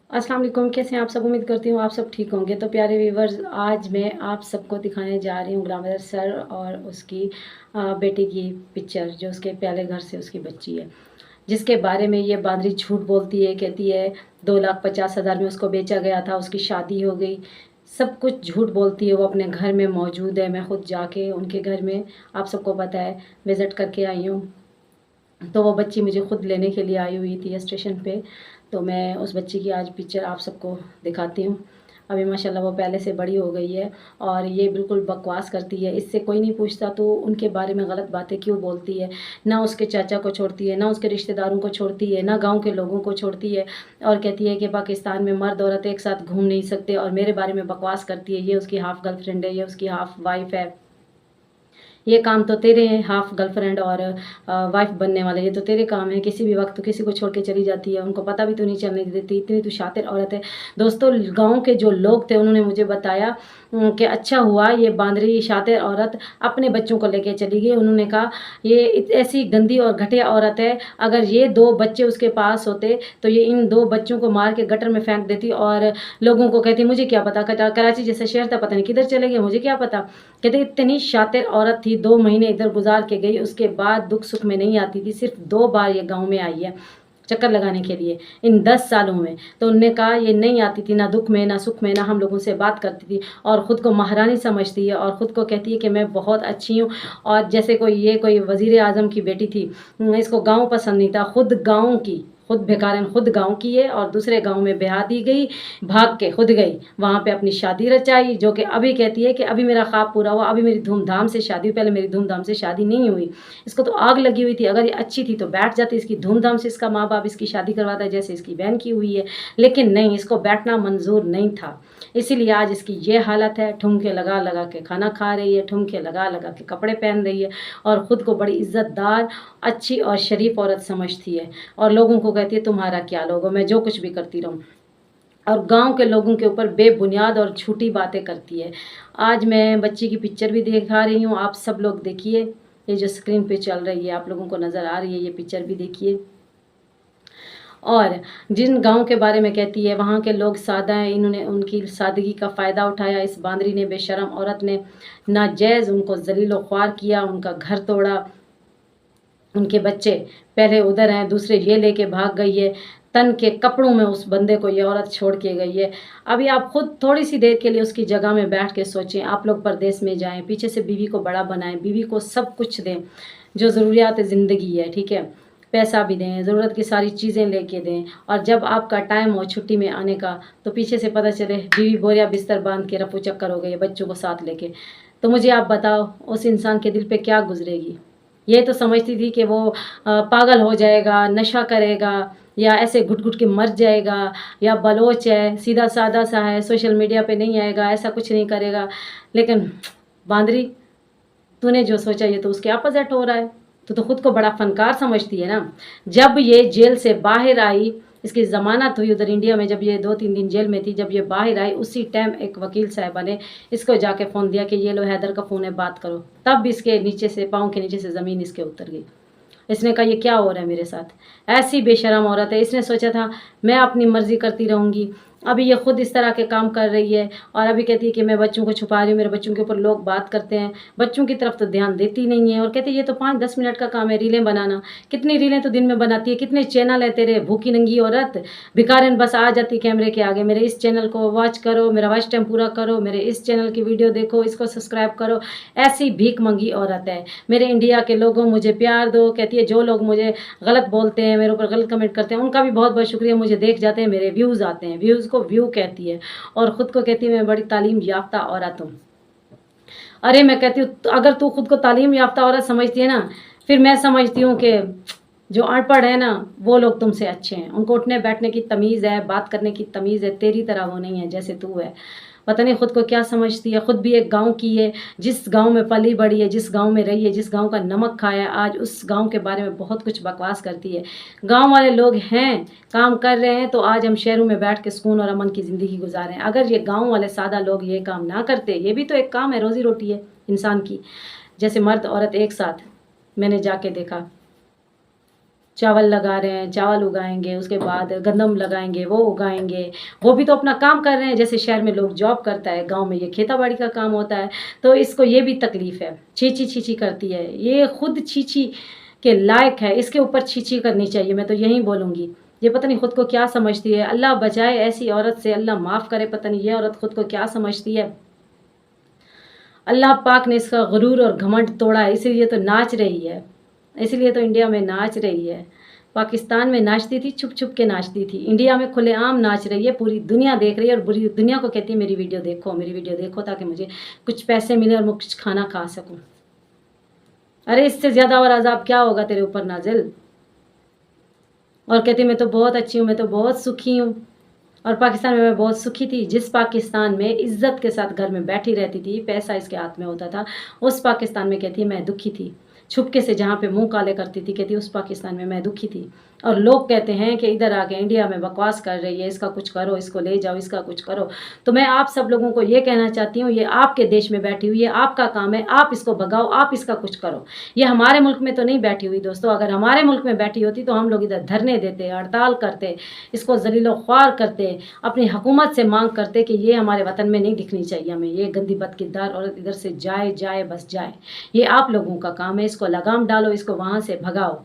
अस्सलाम वालेकुम, कैसे हैं आप सब? उम्मीद करती हूँ आप सब ठीक होंगे। तो प्यारे व्यूवर्स, आज मैं आप सबको दिखाने जा रही हूँ ग्लैमर सर और उसकी बेटी की पिक्चर, जो उसके प्याले घर से उसकी बच्ची है, जिसके बारे में ये बांदरी झूठ बोलती है। कहती है 2,50,000 में उसको बेचा गया था, उसकी शादी हो गई। सब कुछ झूठ बोलती है। वो अपने घर में मौजूद है, मैं खुद जाके उनके घर में, आप सबको पता है, विज़िट करके आई हूँ। तो वो बच्ची मुझे ख़ुद लेने के लिए आई हुई थी स्टेशन पे। तो मैं उस बच्ची की आज पिक्चर आप सबको दिखाती हूँ। अभी माशाल्लाह वो पहले से बड़ी हो गई है और ये बिल्कुल बकवास करती है। इससे कोई नहीं पूछता तो उनके बारे में गलत बातें क्यों बोलती है। ना उसके चाचा को छोड़ती है, ना उसके रिश्तेदारों को छोड़ती है, ना गाँव के लोगों को छोड़ती है। और कहती है कि पाकिस्तान में मर्द औरत एक साथ घूम नहीं सकते, और मेरे बारे में बकवास करती है। ये उसकी हाफ़ गर्लफ्रेंड है, ये उसकी हाफ़ वाइफ़ है। ये काम तो तेरे हैं, हाफ़ गर्लफ्रेंड और वाइफ़ बनने वाले, ये तो तेरे काम है। किसी भी वक्त किसी को छोड़ के चली जाती है, उनको पता भी तो नहीं चलने देती। इतनी तू शातिर औरत है। दोस्तों, गाँव के जो लोग थे उन्होंने मुझे बताया कि अच्छा हुआ ये बांदरी शातिर औरत अपने बच्चों को लेके चली गई। उन्होंने कहा ये ऐसी गंदी और घटिया औरत है, अगर ये 2 बच्चे उसके पास होते तो ये इन 2 बच्चों को मार के गटर में फेंक देती और लोगों को कहती मुझे क्या पता, कराची जैसा शहर था, पता नहीं किधर चले गए, मुझे क्या पता। कहते इतनी शातिर औरत थी। 2 महीने इधर गुजार के गई, उसके बाद दुख सुख में नहीं आती थी। सिर्फ 2 बार ये गाँव में आई है चक्कर लगाने के लिए इन 10 सालों में। तो उनने कहा ये नहीं आती थी, ना दुख में ना सुख में, ना हम लोगों से बात करती थी, और ख़ुद को महारानी समझती है और ख़ुद को कहती है कि मैं बहुत अच्छी हूँ। और जैसे कोई वज़ीर आज़म की बेटी थी, इसको गाँव पसंद नहीं था, खुद गाँव की, खुद बेकारन खुद गाँव की है और दूसरे गाँव में ब्याह दी गई, भाग के खुद गई वहाँ पे अपनी शादी रचाई। जो कि अभी कहती है कि अभी मेरा ख्वाब पूरा हुआ, अभी मेरी धूमधाम से शादी हुई। पहले मेरी धूमधाम से शादी नहीं हुई। इसको तो आग लगी हुई थी। अगर ये अच्छी थी तो बैठ जाती, इसकी धूमधाम से इसका माँ बाप इसकी शादी करवाता है जैसे इसकी बहन की हुई है, लेकिन नहीं, इसको बैठना मंजूर नहीं था। इसीलिए आज इसकी ये हालत है। ठुमके लगा लगा के खाना खा रही है, ठुमके लगा लगा के कपड़े पहन रही है, और ख़ुद को बड़ी इज़्ज़तदार, अच्छी और शरीफ औरत समझती है, और लोगों को कहती है तुम्हारा क्या लोगो, मैं जो कुछ भी करती रहूँ। और गाँव के लोगों के ऊपर बेबुनियाद और झूठी बातें करती है। आज मैं बच्ची की पिक्चर भी दिखा रही हूँ, आप सब लोग देखिए। ये जो स्क्रीन पे चल रही है, आप लोगों को नज़र आ रही है, ये पिक्चर भी देखिए। और जिन गाँव के बारे में कहती है, वहाँ के लोग सादा हैं। इन्होंने उनकी सादगी का फ़ायदा उठाया। इस बांदरी ने, बेशर्म औरत ने नाजायज़ उनको ज़लील व ख्वार किया, उनका घर तोड़ा। उनके बच्चे पहले उधर हैं, दूसरे ये लेके भाग गई है। तन के कपड़ों में उस बंदे को ये औरत छोड़ के गई है। अभी आप खुद थोड़ी सी देर के लिए उसकी जगह में बैठ के सोचें। आप लोग परदेश में जाएं, पीछे से बीवी को बड़ा बनाएं, बीवी को सब कुछ दें जो ज़रूरियात ज़िंदगी है, ठीक है। पैसा भी दें, ज़रूरत की सारी चीज़ें लेके दें, और जब आपका टाइम हो छुट्टी में आने का तो पीछे से पता चले बीवी बोरिया बिस्तर बांध के रफू चक्कर हो गई है बच्चों को साथ लेके। तो मुझे आप बताओ उस इंसान के दिल पे क्या गुजरेगी। ये तो समझती थी कि वो पागल हो जाएगा, नशा करेगा, या ऐसे घुट-घुट के मर जाएगा, या बलोच है, सीधा सादा सा है, सोशल मीडिया पे नहीं आएगा, ऐसा कुछ नहीं करेगा। लेकिन बांदरी, तूने जो सोचा ये तो उसके अपोज़िट हो रहा है। तू तो खुद को बड़ा फ़नकार समझती है ना। जब ये जेल से बाहर आई, इसकी ज़मानत हुई उधर इंडिया में, जब ये 2-3 दिन जेल में थी, जब ये बाहर आई उसी टाइम एक वकील साहिबा ने इसको जाके फ़ोन दिया कि ये लो हैदर का फ़ोन है, बात करो। तब इसके नीचे से, पाँव के नीचे से ज़मीन इसके उतर गई। इसने कहा ये क्या हो रहा है मेरे साथ। ऐसी बेशर्म औरत है। इसने सोचा था मैं अपनी मर्ज़ी करती रहूँगी। अभी ये खुद इस तरह के काम कर रही है, और अभी कहती है कि मैं बच्चों को छुपा रही हूँ, मेरे बच्चों के ऊपर लोग बात करते हैं। बच्चों की तरफ तो ध्यान देती नहीं है, और कहती है ये तो 5-10 मिनट का काम है रीलें बनाना। कितनी रीलें तो दिन में बनाती है, कितने चैनल है तेरे, भूखी नंगी औरत भिखारिन। बस आ जाती कैमरे के आगे, मेरे इस चैनल को वॉच करो, मेरा वॉच टाइम पूरा करो, मेरे इस चैनल की वीडियो देखो, इसको सब्सक्राइब करो। ऐसी भीख मंगी औरत है। मेरे इंडिया के लोगों मुझे प्यार दो, कहती है। जो लोग मुझे गलत बोलते हैं, मेरे ऊपर गलत कमेंट करते हैं, उनका भी बहुत बहुत शुक्रिया। मुझे देख जाते हैं, मेरे व्यूज़ आते हैं। व्यूज़ को व्यू कहती है, और ख़ुद को कहती है मैं बड़ी तालीम याफ्ता औरत हूँ। अरे मैं कहती हूँ अगर तू खुद को तालीम याफ्ता औरत समझती है ना, फिर मैं समझती हूँ कि जो अनपढ़ है ना वो लोग तुमसे अच्छे हैं। उनको उठने बैठने की तमीज़ है, बात करने की तमीज़ है। तेरी तरह वो नहीं है जैसे तू है। पता नहीं ख़ुद को क्या समझती है। ख़ुद भी एक गांव की है, जिस गांव में पली बड़ी है, जिस गांव में रही है, जिस गांव का नमक खाया है, आज उस गांव के बारे में बहुत कुछ बकवास करती है। गांव वाले लोग हैं, काम कर रहे हैं, तो आज हम शहरों में बैठ के सुकून और अमन की ज़िंदगी गुजार रहे हैं। अगर ये गाँव वाले सादा लोग ये काम ना करते, ये भी तो एक काम है, रोज़ी रोटी है इंसान की। जैसे मर्द औरत एक साथ, मैंने जाके देखा चावल लगा रहे हैं, चावल उगाएंगे, उसके बाद गंदम लगाएंगे, वो उगाएंगे, वो भी तो अपना काम कर रहे हैं। जैसे शहर में लोग जॉब करता है, गांव में ये खेती बाड़ी का काम होता है। तो इसको ये भी तकलीफ़ है, छींची छींची करती है, ये खुद छींची के लायक है, इसके ऊपर छींची करनी चाहिए। मैं तो यही बोलूँगी, ये पता नहीं खुद को क्या समझती है। अल्लाह बचाए ऐसी औरत से, अल्लाह माफ़ करे। पता नहीं ये औरत खुद को क्या समझती है। अल्लाह पाक ने इसका गुरूर और घमंड तोड़ा है, इसीलिए तो नाच रही है, इसीलिए तो इंडिया में नाच रही है। पाकिस्तान में नाचती थी, छुप छुप के नाचती थी, इंडिया में खुलेआम नाच रही है, पूरी दुनिया देख रही है और पूरी दुनिया को कहती है मेरी वीडियो देखो, मेरी वीडियो देखो, ताकि मुझे कुछ पैसे मिले और मैं कुछ खाना खा सकूं। अरे इससे ज़्यादा और अजाब क्या होगा तेरे ऊपर नाजिल। और कहती मैं तो बहुत अच्छी हूँ, मैं तो बहुत सुखी हूँ। और पाकिस्तान में मैं बहुत सुखी थी। जिस पाकिस्तान में इज़्ज़त के साथ घर में बैठी रहती थी, पैसा इसके हाथ में होता था, उस पाकिस्तान में कहती है मैं दुखी थी। छुपके से जहाँ पे मुंह काले करती थी, कहती उस पाकिस्तान में मैं दुखी थी। और लोग कहते हैं कि इधर आके इंडिया में बकवास कर रही है, इसका कुछ करो, इसको ले जाओ, इसका कुछ करो। तो मैं आप सब लोगों को ये कहना चाहती हूँ, ये आपके देश में बैठी हुई है, आपका काम है, आप इसको भगाओ, आप इसका कुछ करो। ये हमारे मुल्क में तो नहीं बैठी हुई दोस्तों। अगर हमारे मुल्क में बैठी होती तो हम लोग इधर धरने देते, हड़ताल करते, इसको जलीलो ख्वार करते, अपनी हुकूमत से मांग करते कि ये हमारे वतन में नहीं दिखनी चाहिए हमें, ये गंदी बदकिरदार औरत इधर से जाए जाए बस जाए। ये आप लोगों का काम है, इसको लगाम डालो, इसको वहाँ से भगाओ।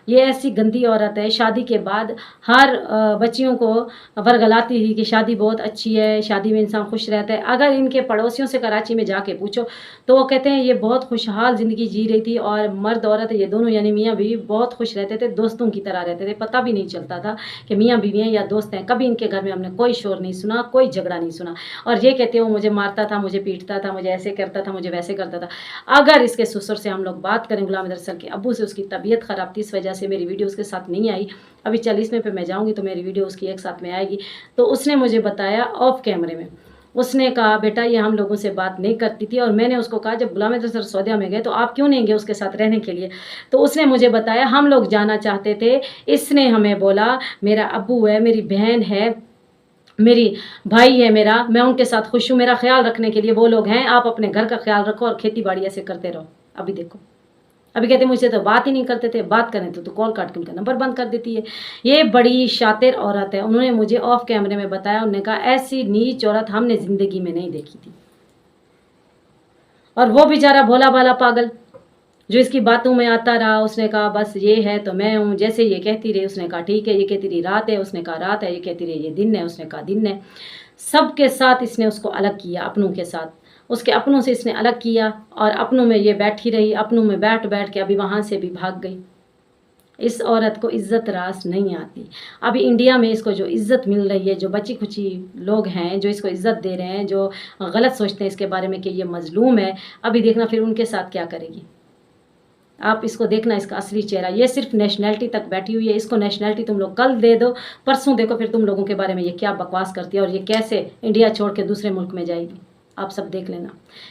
ये ऐसी गंदी औरत है, शादी के बाद हर बच्चियों को वर्गलाती थी कि शादी बहुत अच्छी है, शादी में इंसान खुश रहता है। अगर इनके पड़ोसियों से कराची में जाके पूछो तो वो कहते हैं ये बहुत खुशहाल ज़िंदगी जी रही थी, और मर्द औरत ये दोनों यानी मियाँ बीवी बहुत खुश रहते थे, दोस्तों की तरह रहते थे। पता भी नहीं चलता था कि मियाँ बीवी हैं या दोस्त हैं। कभी इनके घर में हमने कोई शोर नहीं सुना, कोई झगड़ा नहीं सुना। और ये कहते हैं वो मुझे मारता था, मुझे पीटता था, मुझे ऐसे करता था, मुझे वैसे करता था। अगर इसके ससुर से हम लोग बात करें, गुलाम अहमद सर के अब्बू से, उसकी तबीयत ख़राब थी, इस वजह से मेरी वीडियो उसके साथ नहीं आई। अभी 40वें पे मैं जाऊंगी तो मेरी वीडियो उसकी एक साथ में आएगी। तो उसने मुझे बताया ऑफ कैमरे में, उसने कहा बेटा ये हम लोगों से बात नहीं करती थी। और मैंने उसको कहा जब गुलाम अहमद सर सऊदीया में गए तो आप क्यों नहीं गए उसके साथ रहने के लिए? तो उसने मुझे बताया हम लोग जाना चाहते थे, इसने हमें बोला मेरा अब्बू है, मेरी बहन है, मेरी भाई है मेरा, मैं उनके साथ खुश हूँ, मेरा ख्याल रखने के लिए वो लोग हैं, आप अपने घर का ख्याल रखो और खेती बाड़ी ऐसे करते रहो। अभी देखो, अभी कहते मुझसे तो बात ही नहीं करते थे, बात करें तो कॉल काट के उनका नंबर बंद कर देती है। ये बड़ी शातिर औरत है। उन्होंने मुझे ऑफ कैमरे में बताया, उन्होंने कहा ऐसी नीच औरत हमने ज़िंदगी में नहीं देखी थी। और वो बेचारा भोला भाला पागल जो इसकी बातों में आता रहा, उसने कहा बस ये है तो मैं हूँ, जैसे ये कहती रही उसने कहा ठीक है, ये कहती रही रात है, उसने कहा रात है, ये कहती रही ये दिन है, उसने कहा दिन है। सबके साथ इसने उसको अलग किया, अपनों के साथ, उसके अपनों से इसने अलग किया, और अपनों में ये बैठी रही, अपनों में बैठ बैठ के अभी वहाँ से भी भाग गई। इस औरत को इज़्ज़त रास नहीं आती। अभी इंडिया में इसको जो इज़्ज़त मिल रही है, जो बची खुची लोग हैं जो इसको इज़्ज़त दे रहे हैं, जो गलत सोचते हैं इसके बारे में कि ये मज़लूम है, अभी देखना फिर उनके साथ क्या करेगी। आप इसको देखना, इसका असली चेहरा। ये सिर्फ नेशनैलिटी तक बैठी हुई है, इसको नेशनैलिटी तुम लोग कल दे दो, परसों देखो फिर तुम लोगों के बारे में ये क्या बकवास करती है और ये कैसे इंडिया छोड़ के दूसरे मुल्क में जाएगी। आप सब देख लेना,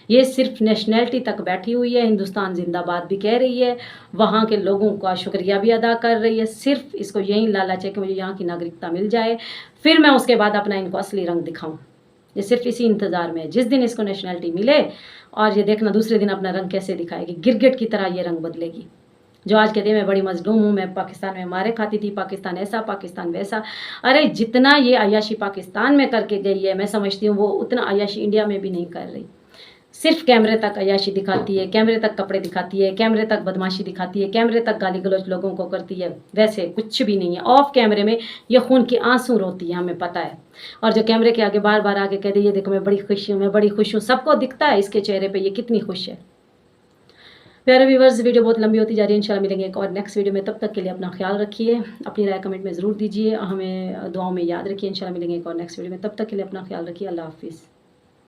ये सिर्फ नेशनैलिटी तक बैठी हुई है, हिंदुस्तान जिंदाबाद भी कह रही है, वहाँ के लोगों का शुक्रिया भी अदा कर रही है। सिर्फ इसको यही लालच है कि मुझे यहाँ की नागरिकता मिल जाए, फिर मैं उसके बाद अपना इनको असली रंग दिखाऊँ। ये सिर्फ इसी इंतज़ार में है, जिस दिन इसको नेशनैलिटी मिले, और ये देखना दूसरे दिन अपना रंग कैसे दिखाएगी, गिरगिट की तरह ये रंग बदलेगी। जो आज कहते हैं मैं बड़ी मजलूम हूँ, मैं पाकिस्तान में मारे खाती थी, पाकिस्तान ऐसा, पाकिस्तान वैसा। अरे जितना ये अय्याशी पाकिस्तान में करके गई है, मैं समझती हूँ वो उतना अय्याशी इंडिया में भी नहीं कर रही। सिर्फ कैमरे तक अय्याशी दिखाती है, कैमरे तक कपड़े दिखाती है, कैमरे तक बदमाशी दिखाती है, कैमरे तक गाली गलौज लोगों को करती है, वैसे कुछ भी नहीं है। ऑफ कैमरे में ये खून के आंसू रोती है, हमें पता है। और जो कैमरे के आगे बार बार आके कहती है ये देखो मैं बड़ी खुश हूँ, मैं बड़ी खुश हूँ, सबको दिखता है इसके चेहरे पे ये कितनी खुश है। प्यारे व्यूवर्स, वीडियो बहुत लंबी होती जा रही है, इंशाल्लाह मिलेंगे एक और नेक्स्ट वीडियो में। तब तक के लिए अपना ख्याल रखिए, अपनी राय कमेंट में ज़रूर दीजिए, हमें दुआओं में याद रखिए। इंशाल्लाह मिलेंगे एक और नेक्स्ट वीडियो में, तब तक के लिए अपना ख्याल रखिए। अल्लाह हाफिज़।